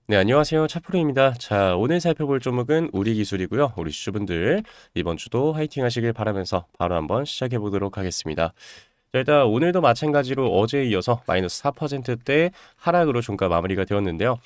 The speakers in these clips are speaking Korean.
네, 안녕하세요. 차프로입니다. 자, 오늘 살펴볼 종목은 우리 기술이고요. 우리 주주분들 이번 주도 화이팅 하시길 바라면서 바로 한번 시작해 보도록 하겠습니다. 자, 일단 오늘도 마찬가지로 어제에 이어서 마이너스 4%대 하락으로 종가 마무리가 되었는데요.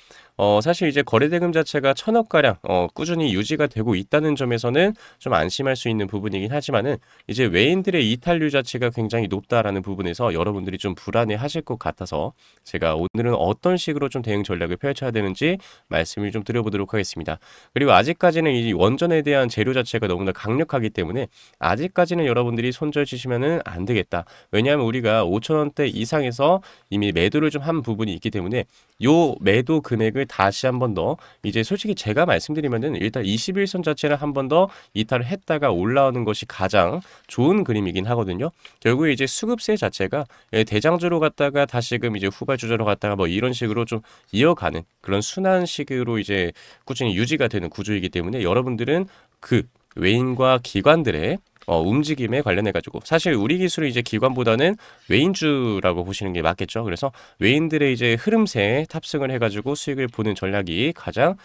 사실 이제 거래대금 자체가 1,000억가량 꾸준히 유지가 되고 있다는 점에서는 좀 안심할 수 있는 부분이긴 하지만은 이제 외인들의 이탈률 자체가 굉장히 높다라는 부분에서 여러분들이 좀 불안해 하실 것 같아서 제가 오늘은 어떤 식으로 좀 대응 전략을 펼쳐야 되는지 말씀을 좀 드려보도록 하겠습니다. 그리고 아직까지는 이 원전에 대한 재료 자체가 너무나 강력하기 때문에 아직까지는 여러분들이 손절치시면은 안 되겠다. 왜냐하면 우리가 5,000원대 이상에서 이미 매도를 좀 한 부분이 있기 때문에 요 매도 금액을 다시 한 번 더 이제 솔직히 제가 말씀드리면은 일단 21선 자체를 한 번 더 이탈을 했다가 올라오는 것이 가장 좋은 그림이긴 하거든요. 결국에 이제 수급세 자체가 대장주로 갔다가 다시금 이제 후발주자로 갔다가 뭐 이런 식으로 좀 이어가는 그런 순환식으로 이제 꾸준히 유지가 되는 구조이기 때문에 여러분들은 그 외인과 기관들의 움직임에 관련해 가지고 사실 우리 기술은 이제 기관보다는 외인주라고 보시는 게 맞겠죠. 그래서 외인들의 이제 흐름세에 탑승을 해 가지고 수익을 보는 전략이 가장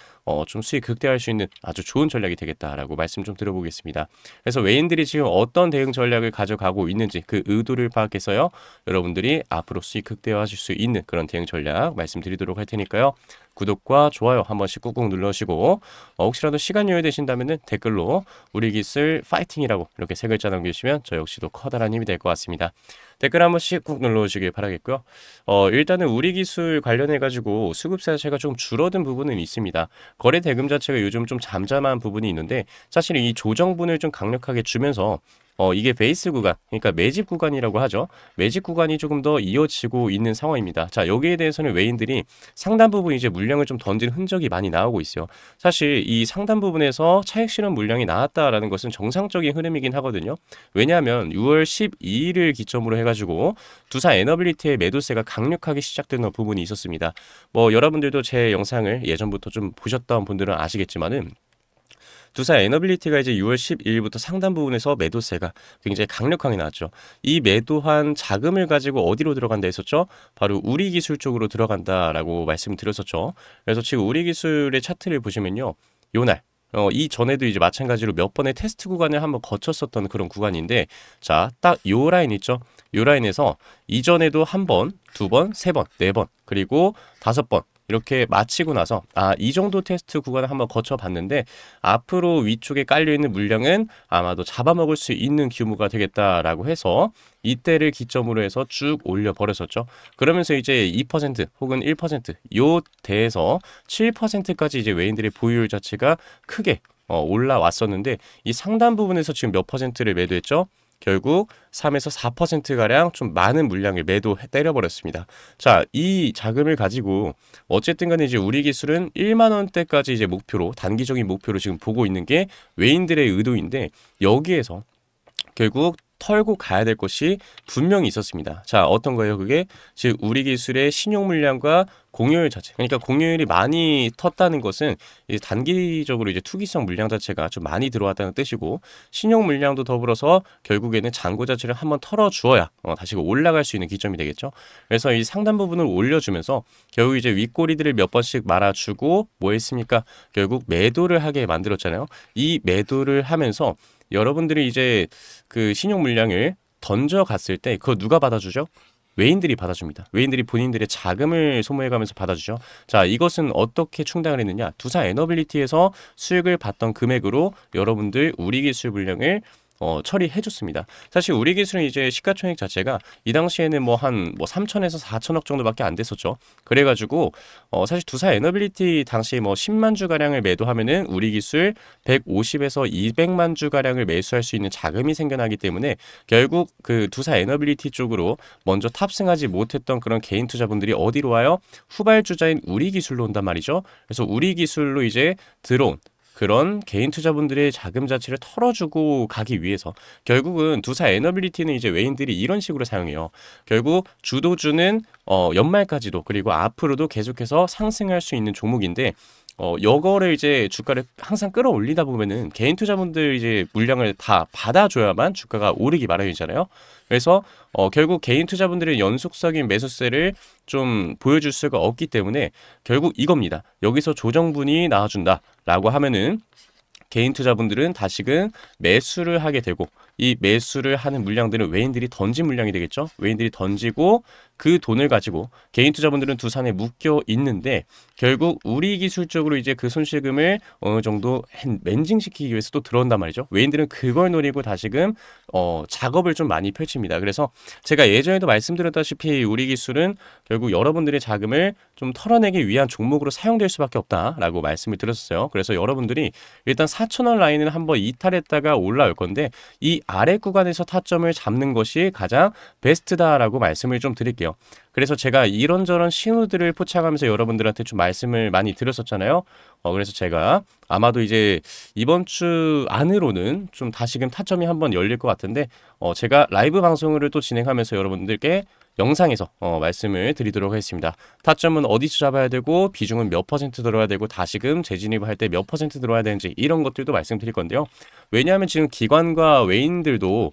좀 수익 극대화할 수 있는 아주 좋은 전략이 되겠다라고 말씀 좀 드려보겠습니다. 그래서 외인들이 지금 어떤 대응 전략을 가져가고 있는지 그 의도를 파악해서요. 여러분들이 앞으로 수익 극대화하실 수 있는 그런 대응 전략 말씀드리도록 할 테니까요. 구독과 좋아요 한 번씩 꾹꾹 눌러주시고 혹시라도 시간 여유되신다면 댓글로 우리 기술 파이팅이라고 이렇게 세 글자 남겨주시면 저 역시도 커다란 힘이 될 것 같습니다. 댓글 한 번씩 꾹 눌러주시길 바라겠고요. 일단은 우리 기술 관련해가지고 수급세 자체가 좀 줄어든 부분은 있습니다. 거래 대금 자체가 요즘 좀 잠잠한 부분이 있는데 사실 이 조정분을 좀 강력하게 주면서 이게 베이스 구간, 그러니까 매집 구간이라고 하죠. 매집 구간이 조금 더 이어지고 있는 상황입니다. 자, 여기에 대해서는 외인들이 상단 부분 이제 물량을 좀 던진 흔적이 많이 나오고 있어요. 사실 이 상단 부분에서 차익 실현 물량이 나왔다라는 것은 정상적인 흐름이긴 하거든요. 왜냐하면 6월 12일을 기점으로 해가지고 두산 에너빌리티의 매도세가 강력하게 시작되는 부분이 있었습니다. 뭐 여러분들도 제 영상을 예전부터 좀 보셨던 분들은 아시겠지만은 두산 에너빌리티가 이제 6월 12일부터 상단 부분에서 매도세가 굉장히 강력하게 나왔죠. 이 매도한 자금을 가지고 어디로 들어간다 했었죠? 바로 우리 기술 쪽으로 들어간다라고 말씀드렸었죠. 그래서 지금 우리 기술의 차트를 보시면요. 요날 이 전에도 이제 마찬가지로 몇 번의 테스트 구간을 한번 거쳤었던 그런 구간인데 자, 딱 요 라인 있죠? 요 라인에서 이전에도 한 번, 두 번, 세 번, 네 번, 그리고 다섯 번 이렇게 마치고 나서 이 정도 테스트 구간을 한번 거쳐봤는데 앞으로 위쪽에 깔려있는 물량은 아마도 잡아먹을 수 있는 규모가 되겠다라고 해서 이때를 기점으로 해서 쭉 올려버렸었죠. 그러면서 이제 2% 혹은 1%요 대에서 7%까지 이제 외인들의 보유율 자체가 크게 올라왔었는데 이 상단 부분에서 지금 몇 퍼센트를 매도했죠? 결국 3에서 4%가량 좀 많은 물량을 때려버렸습니다. 자, 이 자금을 가지고 어쨌든 간에 이제 우리 기술은 1만 원대까지 이제 목표로 단기적인 목표로 지금 보고 있는 게 외인들의 의도인데 여기에서 결국 털고 가야 될 것이 분명히 있었습니다. 자, 어떤 거예요? 그게 즉 우리 기술의 신용 물량과 공여율 자체. 그러니까 공여율이 많이 텄다는 것은 이제 단기적으로 이제 투기성 물량 자체가 좀 많이 들어왔다는 뜻이고 신용 물량도 더불어서 결국에는 잔고 자체를 한번 털어 주어야 다시 올라갈 수 있는 기점이 되겠죠. 그래서 이 상단 부분을 올려주면서 결국 이제 윗꼬리들을 몇 번씩 말아주고 뭐 했습니까? 결국 매도를 하게 만들었잖아요. 이 매도를 하면서 여러분들이 이제 그 신용 물량을 던져갔을 때 그거 누가 받아주죠? 외인들이 받아줍니다. 외인들이 본인들의 자금을 소모해가면서 받아주죠. 자, 이것은 어떻게 충당을 했느냐? 두산 에너빌리티에서 수익을 받던 금액으로 여러분들 우리 기술 물량을 처리해줬습니다. 사실 우리 기술은 이제 시가총액 자체가 이 당시에는 뭐 한 3천에서 4천억 정도밖에 안 됐었죠. 그래가지고 사실 두산 에너빌리티 당시에 뭐 10만 주 가량을 매도하면은 우리 기술 150에서 200만 주 가량을 매수할 수 있는 자금이 생겨나기 때문에 결국 그 두산 에너빌리티 쪽으로 먼저 탑승하지 못했던 그런 개인 투자분들이 어디로 와요? 후발주자인 우리 기술로 온단 말이죠. 그래서 우리 기술로 이제 들어온 그런 개인 투자분들의 자금 자체를 털어주고 가기 위해서 결국은 두산 에너빌리티는 이제 외인들이 이런 식으로 사용해요. 결국 주도주는 연말까지도 그리고 앞으로도 계속해서 상승할 수 있는 종목인데 요거를 이제 주가를 항상 끌어올리다 보면은 개인 투자분들 이제 물량을 다 받아줘야만 주가가 오르기 마련이잖아요. 그래서 결국 개인 투자분들의 연속적인 매수세를 좀 보여줄 수가 없기 때문에 결국 이겁니다. 여기서 조정분이 나와준다라고 하면은 개인 투자분들은 다시금 매수를 하게 되고, 이 매수를 하는 물량들은 외인들이 던진 물량이 되겠죠. 외인들이 던지고 그 돈을 가지고 개인 투자분들은 두산에 묶여 있는데, 결국 우리 기술적으로 이제 그 손실금을 어느 정도 멘징시키기 위해서 또 들어온단 말이죠. 외인들은 그걸 노리고 다시금 작업을 좀 많이 펼칩니다. 그래서 제가 예전에도 말씀드렸다시피 우리 기술은 결국 여러분들의 자금을 좀 털어내기 위한 종목으로 사용될 수밖에 없다라고 말씀을 드렸었어요. 그래서 여러분들이 일단 4,000원 라인을 한번 이탈했다가 올라올 건데, 이 아래 구간에서 타점을 잡는 것이 가장 베스트다라고 말씀을 좀 드릴게요. 그래서 제가 이런저런 신호들을 포착하면서 여러분들한테 좀 말씀을 많이 드렸었잖아요. 그래서 제가 아마도 이제 이번 주 안으로는 좀 다시금 타점이 한번 열릴 것 같은데, 제가 라이브 방송을 또 진행하면서 여러분들께 영상에서 말씀을 드리도록 하겠습니다. 타점은 어디서 잡아야 되고, 비중은 몇 퍼센트 들어야 되고, 다시금 재진입을 할 때 몇 퍼센트 들어야 되는지 이런 것들도 말씀드릴 건데요. 왜냐하면 지금 기관과 외인들도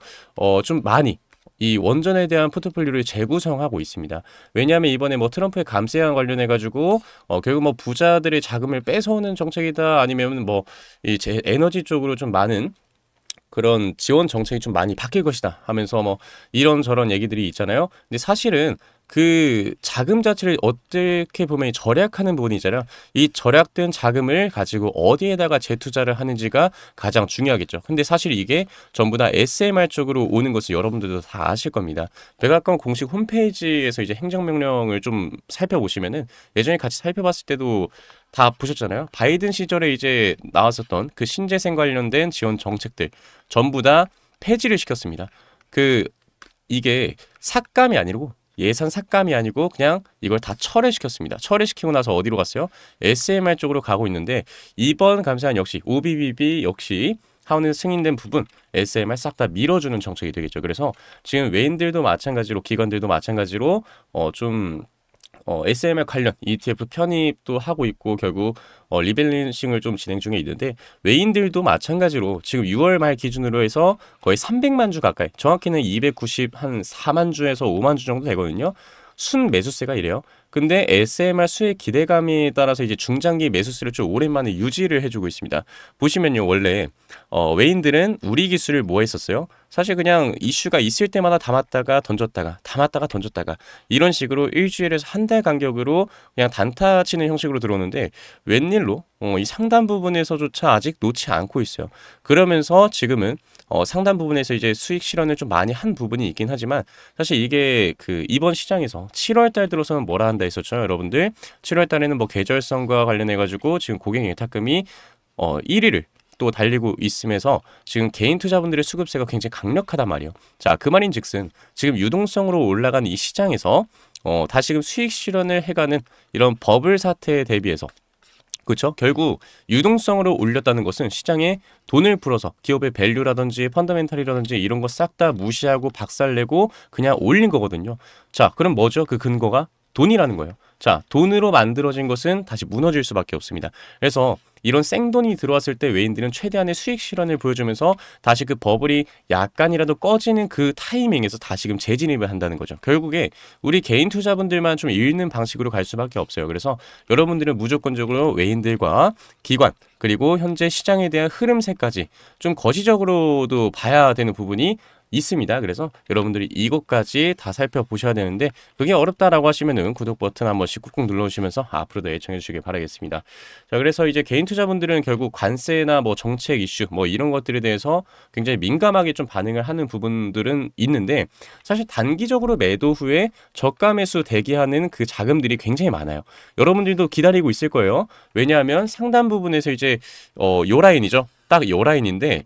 좀 많이 이 원전에 대한 포트폴리오를 재구성하고 있습니다. 왜냐하면 이번에 뭐 트럼프의 감세안 관련해 가지고 결국 뭐 부자들의 자금을 뺏어오는 정책이다, 아니면 뭐 이 에너지 쪽으로 좀 많은 그런 지원 정책이 좀 많이 바뀔 것이다 하면서 뭐 이런저런 얘기들이 있잖아요. 근데 사실은 그 자금 자체를 어떻게 보면 절약하는 부분이잖아요. 이 절약된 자금을 가지고 어디에다가 재투자를 하는지가 가장 중요하겠죠. 근데 사실 이게 전부 다 SMR 쪽으로 오는 것을 여러분들도 다 아실 겁니다. 백악관 공식 홈페이지에서 이제 행정명령을 좀 살펴보시면은, 예전에 같이 살펴봤을 때도 다 보셨잖아요. 바이든 시절에 이제 나왔었던 그 신재생 관련된 지원 정책들 전부 다 폐지를 시켰습니다. 이게 삭감이 아니고, 예산 삭감이 아니고 그냥 이걸 다 철회시켰습니다. 철회시키고 나서 어디로 갔어요? SMR 쪽으로 가고 있는데, 이번 감세안 역시 OBBB 역시 하원에서 승인된 부분 SMR 싹 다 밀어주는 정책이 되겠죠. 그래서 지금 외인들도 마찬가지로, 기관들도 마찬가지로 SMR 관련 ETF 편입도 하고 있고, 결국 리밸런싱을 좀 진행 중에 있는데, 외인들도 마찬가지로 지금 6월 말 기준으로 해서 거의 300만 주 가까이, 정확히는 294만 주에서 5만 주 정도 되거든요. 순 매수세가 이래요. 근데 SMR 수익 기대감에 따라서 이제 중장기 매수세를 좀 오랜만에 유지를 해주고 있습니다. 보시면요, 원래 외인들은 우리 기술을 뭐 했었어요? 사실 그냥 이슈가 있을 때마다 담았다가 던졌다가, 담았다가 던졌다가, 이런 식으로 일주일에서 한 달 간격으로 그냥 단타 치는 형식으로 들어오는데, 웬일로 이 상단 부분에서조차 아직 놓지 않고 있어요. 그러면서 지금은 상단 부분에서 이제 수익 실현을 좀 많이 한 부분이 있긴 하지만, 사실 이게 이번 시장에서 7월 달 들어서는 뭐라 한다 했었죠, 여러분들. 7월 달에는 뭐 계절성과 관련해 가지고 지금 고객 예탁금이 1위를 또 달리고 있으면서 지금 개인 투자분들의 수급세가 굉장히 강력하단 말이에요. 자, 그 말인즉슨 지금 유동성으로 올라간 이 시장에서 다시금 수익 실현을 해가는 이런 버블 사태에 대비해서, 그렇죠? 결국 유동성으로 올렸다는 것은 시장에 돈을 풀어서 기업의 밸류라든지 펀더멘탈이라든지 이런 거 싹 다 무시하고 박살내고 그냥 올린 거거든요. 자, 그럼 뭐죠? 그 근거가 돈이라는 거예요. 자, 돈으로 만들어진 것은 다시 무너질 수밖에 없습니다. 그래서 이런 생돈이 들어왔을 때 외인들은 최대한의 수익 실현을 보여주면서 다시 그 버블이 약간이라도 꺼지는 그 타이밍에서 다시금 재진입을 한다는 거죠. 결국에 우리 개인 투자분들만 좀 잃는 방식으로 갈 수밖에 없어요. 그래서 여러분들은 무조건적으로 외인들과 기관, 그리고 현재 시장에 대한 흐름세까지 좀 거시적으로도 봐야 되는 부분이 있습니다. 그래서 여러분들이 이것까지 다 살펴보셔야 되는데, 그게 어렵다라고 하시면은 구독 버튼 한 번씩 꾹꾹 눌러주시면서 앞으로도 애청해 주시길 바라겠습니다. 자, 그래서 이제 개인 투자분들은 결국 관세나 뭐 정책 이슈 뭐 이런 것들에 대해서 굉장히 민감하게 좀 반응을 하는 부분들은 있는데, 사실 단기적으로 매도 후에 저가 매수 대기하는 그 자금들이 굉장히 많아요. 여러분들도 기다리고 있을 거예요. 왜냐하면 상단 부분에서 이제 요 라인이죠. 딱 요 라인인데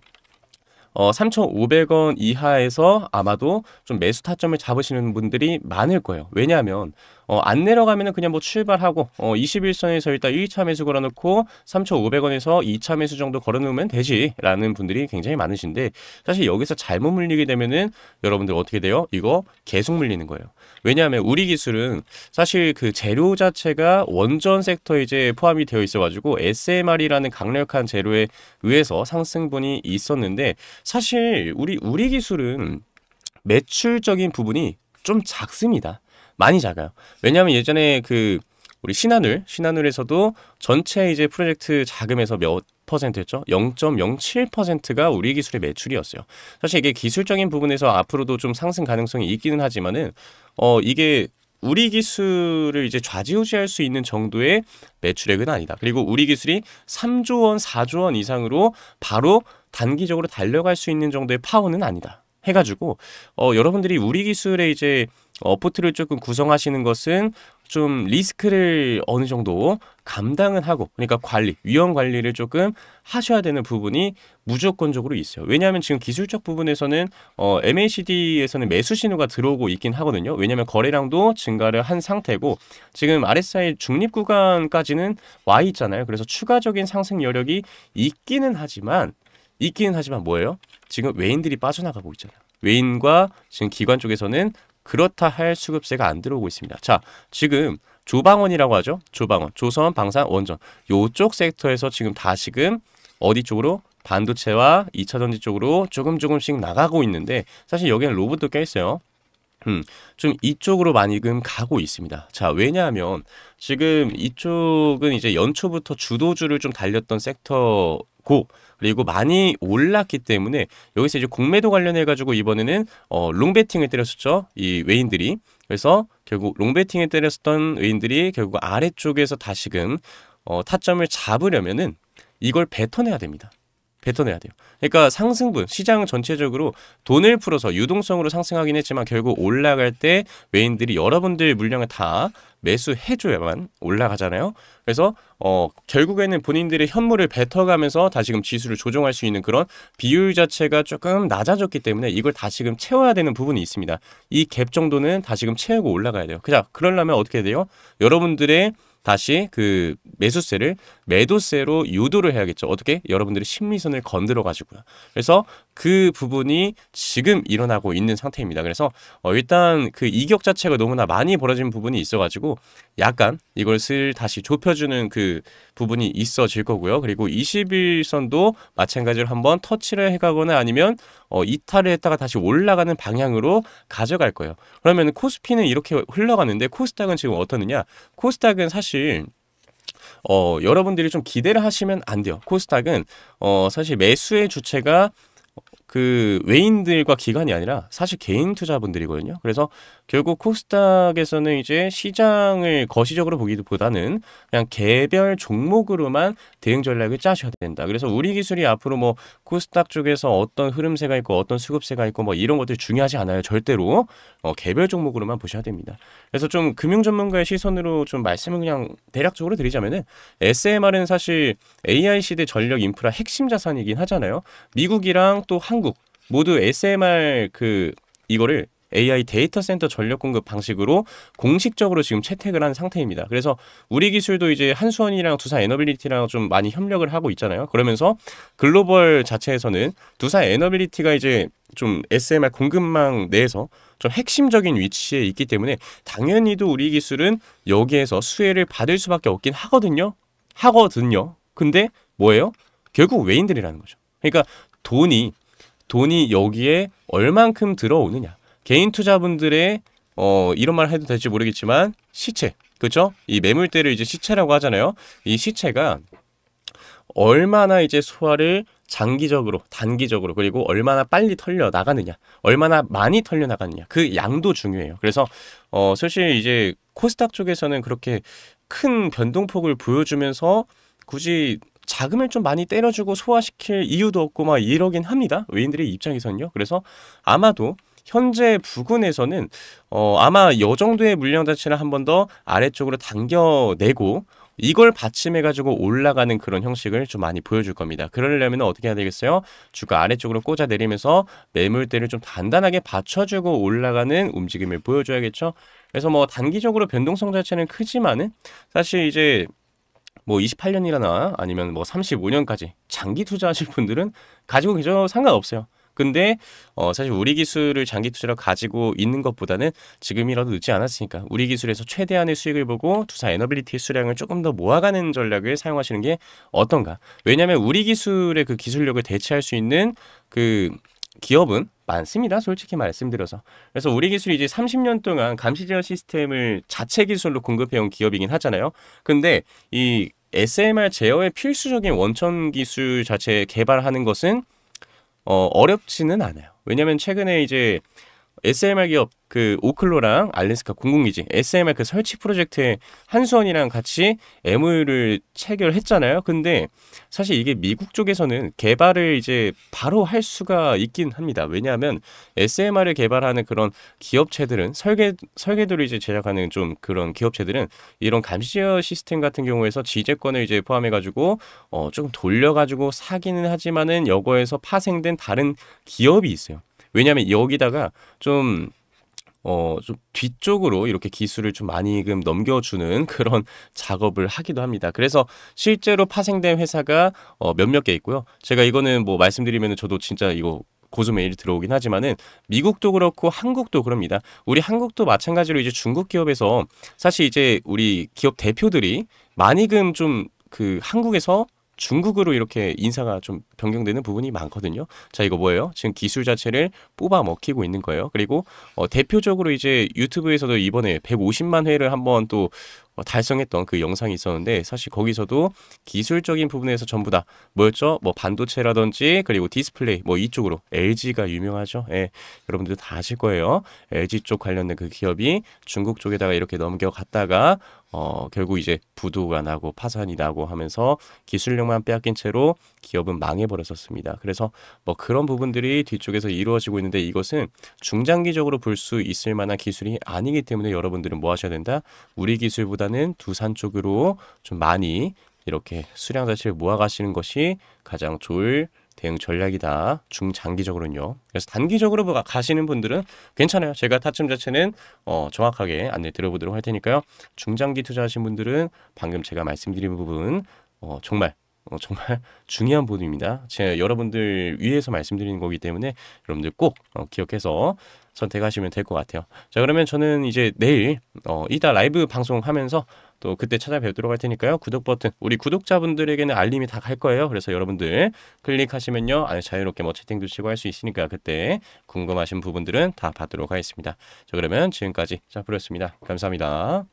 3,500원 이하에서 아마도 좀 매수 타점을 잡으시는 분들이 많을 거예요. 왜냐하면 안 내려가면은 그냥 뭐 출발하고 21선에서 일단 1차 매수 걸어놓고 3,500원에서 2차 매수 정도 걸어놓으면 되지라는 분들이 굉장히 많으신데 사실 여기서 잘못 물리게 되면은 여러분들 어떻게 돼요? 이거 계속 물리는 거예요. 왜냐하면 우리 기술은 사실 그 재료 자체가 원전 섹터에 이제 포함이 되어 있어가지고 SMR이라는 강력한 재료에 의해서 상승분이 있었는데 사실 우리 기술은 매출적인 부분이 좀 작습니다. 많이 작아요. 왜냐하면 예전에 그 우리 신한울에서도 전체 이제 프로젝트 자금에서 몇 퍼센트였죠? 0.07%가 우리 기술의 매출이었어요. 사실 이게 기술적인 부분에서 앞으로도 좀 상승 가능성이 있기는 하지만은 이게 우리 기술을 이제 좌지우지할 수 있는 정도의 매출액은 아니다. 그리고 우리 기술이 3조 원, 4조 원 이상으로 바로 단기적으로 달려갈 수 있는 정도의 파워는 아니다. 해가지고 여러분들이 우리 기술에 이제 포트를 조금 구성하시는 것은 좀 리스크를 어느 정도 감당은 하고 그러니까 위험 관리를 조금 하셔야 되는 부분이 무조건적으로 있어요. 왜냐하면 지금 기술적 부분에서는 MACD에서는 매수 신호가 들어오고 있긴 하거든요. 왜냐하면 거래량도 증가를 한 상태고 지금 RSI 중립 구간까지는 와 있잖아요. 그래서 추가적인 상승 여력이 있기는 하지만 뭐예요? 지금 외인들이 빠져나가고 있잖아요. 외인과 지금 기관 쪽에서는 그렇다 할 수급세가 안 들어오고 있습니다. 자, 지금 조방원이라고 하죠. 조방원, 조선, 방산, 원전 요쪽 섹터에서 지금 다시금 어디 쪽으로? 반도체와 2차전지 쪽으로 조금씩 나가고 있는데 사실 여기는 로봇도 껴있어요. 좀 이쪽으로 많이 지금 가고 있습니다. 자, 왜냐하면 지금 이쪽은 이제 연초부터 주도주를 좀 달렸던 섹터고 그리고 많이 올랐기 때문에 여기서 이제 공매도 관련해 가지고 이번에는 롱베팅을 때렸었죠. 이 외인들이. 그래서 결국 롱베팅을 때렸었던 외인들이 결국 아래쪽에서 다시금 타점을 잡으려면은 이걸 뱉어내야 됩니다. 뱉어내야 돼요. 그러니까 상승분, 시장 전체적으로 돈을 풀어서 유동성으로 상승하긴 했지만 결국 올라갈 때 외인들이 여러분들 물량을 다 매수해줘야만 올라가잖아요. 그래서 결국에는 본인들의 현물을 뱉어가면서 다시금 지수를 조정할 수 있는 그런 비율 자체가 조금 낮아졌기 때문에 이걸 다시금 채워야 되는 부분이 있습니다. 이 갭 정도는 다시금 채우고 올라가야 돼요. 그러려면 어떻게 돼요? 여러분들의 다시 그 매수세를 매도세로 유도를 해야겠죠. 어떻게? 여러분들의 심리선을 건드려 가지고요. 그래서 그 부분이 지금 일어나고 있는 상태입니다. 그래서 일단 그 이격 자체가 너무나 많이 벌어진 부분이 있어가지고 약간 이것을 다시 좁혀주는 그 부분이 있어질 거고요. 그리고 21선도 마찬가지로 한번 터치를 해가거나 아니면 이탈을 했다가 다시 올라가는 방향으로 가져갈 거예요. 그러면 코스피는 이렇게 흘러가는데 코스닥은 지금 어떠느냐? 코스닥은 사실 여러분들이 좀 기대를 하시면 안 돼요. 코스닥은 사실 매수의 주체가 그 외인들과 기관이 아니라 사실 개인 투자분들이거든요. 그래서 결국 코스닥에서는 이제 시장을 거시적으로 보기보다는 그냥 개별 종목으로만 대응 전략을 짜셔야 된다. 그래서 우리 기술이 앞으로 뭐 코스닥 쪽에서 어떤 흐름세가 있고 어떤 수급세가 있고 뭐 이런 것들 중요하지 않아요. 절대로 개별 종목으로만 보셔야 됩니다. 그래서 좀 금융 전문가의 시선으로 좀 말씀을 그냥 대략적으로 드리자면은 SMR은 사실 AI 시대 전력 인프라 핵심 자산이긴 하잖아요. 미국이랑 또 한국 모두 SMR 이거를 AI 데이터 센터 전력 공급 방식으로 공식적으로 지금 채택을 한 상태입니다. 그래서 우리 기술도 이제 한수원이랑 두산 에너빌리티랑 좀 많이 협력을 하고 있잖아요. 그러면서 글로벌 자체에서는 두산 에너빌리티가 이제 좀 SMR 공급망 내에서 좀 핵심적인 위치에 있기 때문에 당연히도 우리 기술은 여기에서 수혜를 받을 수밖에 없긴 하거든요. 근데 뭐예요? 결국 외인들이라는 거죠. 그러니까 돈이 여기에 얼만큼 들어오느냐. 개인 투자분들의 이런 말 해도 될지 모르겠지만 시체, 그렇죠? 이 매물대를 이제 시체라고 하잖아요. 이 시체가 얼마나 이제 소화를 장기적으로, 단기적으로 그리고 얼마나 빨리 털려 나가느냐, 얼마나 많이 털려 나가느냐, 그 양도 중요해요. 그래서 사실 이제 코스닥 쪽에서는 그렇게 큰 변동폭을 보여주면서 굳이 자금을 좀 많이 때려주고 소화시킬 이유도 없고 막 이러긴 합니다. 외인들의 입장에서는요. 그래서 아마도 현재 부근에서는 아마 이 정도의 물량 자체를 한 번 더 아래쪽으로 당겨내고 이걸 받침해가지고 올라가는 그런 형식을 좀 많이 보여줄 겁니다. 그러려면 어떻게 해야 되겠어요? 주가 아래쪽으로 꽂아 내리면서 매물대를 좀 단단하게 받쳐주고 올라가는 움직임을 보여줘야겠죠? 그래서 뭐 단기적으로 변동성 자체는 크지만은 사실 이제 뭐 28년이라나 아니면 뭐 35년까지 장기 투자하실 분들은 가지고 계셔도 상관없어요. 근데 사실 우리 기술을 장기 투자로 가지고 있는 것보다는 지금이라도 늦지 않았으니까 우리 기술에서 최대한의 수익을 보고 투자 에너빌리티 수량을 조금 더 모아가는 전략을 사용하시는 게 어떤가. 왜냐하면 우리 기술의 그 기술력을 대체할 수 있는 그 기업은 많습니다. 솔직히 말씀드려서. 그래서 우리 기술이 이제 30년 동안 감시 제어 시스템을 자체 기술로 공급해온 기업이긴 하잖아요. 근데 이 SMR 제어의 필수적인 원천 기술 자체 개발하는 것은 어렵지는 않아요. 왜냐면 최근에 이제 SMR 기업 그 오클로랑 알래스카 공군기지 SMR 그 설치 프로젝트에 한수원이랑 같이 MOU를 체결했잖아요. 근데 사실 이게 미국 쪽에서는 개발을 이제 바로 할 수가 있긴 합니다. 왜냐하면 SMR을 개발하는 그런 기업체들은 설계도를 이제 제작하는 좀 그런 기업체들은 이런 감시 제어 시스템 같은 경우에서 지재권을 이제 포함해가지고 조금 돌려가지고 사기는 하지만은 여거에서 파생된 다른 기업이 있어요. 왜냐하면 여기다가 좀 뒤쪽으로 이렇게 기술을 좀 많이 넘겨주는 그런 작업을 하기도 합니다. 그래서 실제로 파생된 회사가 몇몇 개 있고요. 제가 이거는 뭐 말씀드리면 저도 진짜 이거 고소 메일이 들어오긴 하지만은 미국도 그렇고 한국도 그럽니다. 우리 한국도 마찬가지로 이제 중국 기업에서 사실 이제 우리 기업 대표들이 많이 좀 그 한국에서 중국으로 이렇게 인사가 좀 변경되는 부분이 많거든요. 자, 이거 뭐예요? 지금 기술 자체를 뽑아 먹히고 있는 거예요. 그리고 대표적으로 이제 유튜브에서도 이번에 150만 회를 한번 또 달성했던 그 영상이 있었는데 사실 거기서도 기술적인 부분에서 전부 다 뭐였죠? 뭐 반도체라든지 그리고 디스플레이 뭐 이쪽으로 LG가 유명하죠. 예, 여러분들 다 아실 거예요. LG 쪽 관련된 그 기업이 중국 쪽에다가 이렇게 넘겨갔다가 결국 이제 부도가 나고 파산이 나고 하면서 기술력만 빼앗긴 채로 기업은 망해버렸었습니다. 그래서 뭐 그런 부분들이 뒤쪽에서 이루어지고 있는데 이것은 중장기적으로 볼 수 있을 만한 기술이 아니기 때문에 여러분들은 뭐 하셔야 된다? 우리 기술보다는 두산 쪽으로 좀 많이 이렇게 수량 자체를 모아가시는 것이 가장 좋을 대응 전략이다. 중장기적으로는요. 그래서 단기적으로 가시는 분들은 괜찮아요. 제가 타점 자체는 정확하게 안내 드려보도록 할 테니까요. 중장기 투자하신 분들은 방금 제가 말씀드린 부분 정말 중요한 부분입니다. 제가 여러분들 위해서 말씀드리는 거기 때문에 여러분들 꼭 기억해서 선택하시면 될 것 같아요. 자, 그러면 저는 이제 내일 이따 라이브 방송하면서 또 그때 찾아뵙도록 할 테니까요. 구독 버튼 우리 구독자분들에게는 알림이 다 갈 거예요. 그래서 여러분들 클릭하시면요. 자유롭게 뭐 채팅도 치고 할 수 있으니까 그때 궁금하신 부분들은 다 받도록 하겠습니다. 자, 그러면 지금까지 짜프렸습니다. 감사합니다.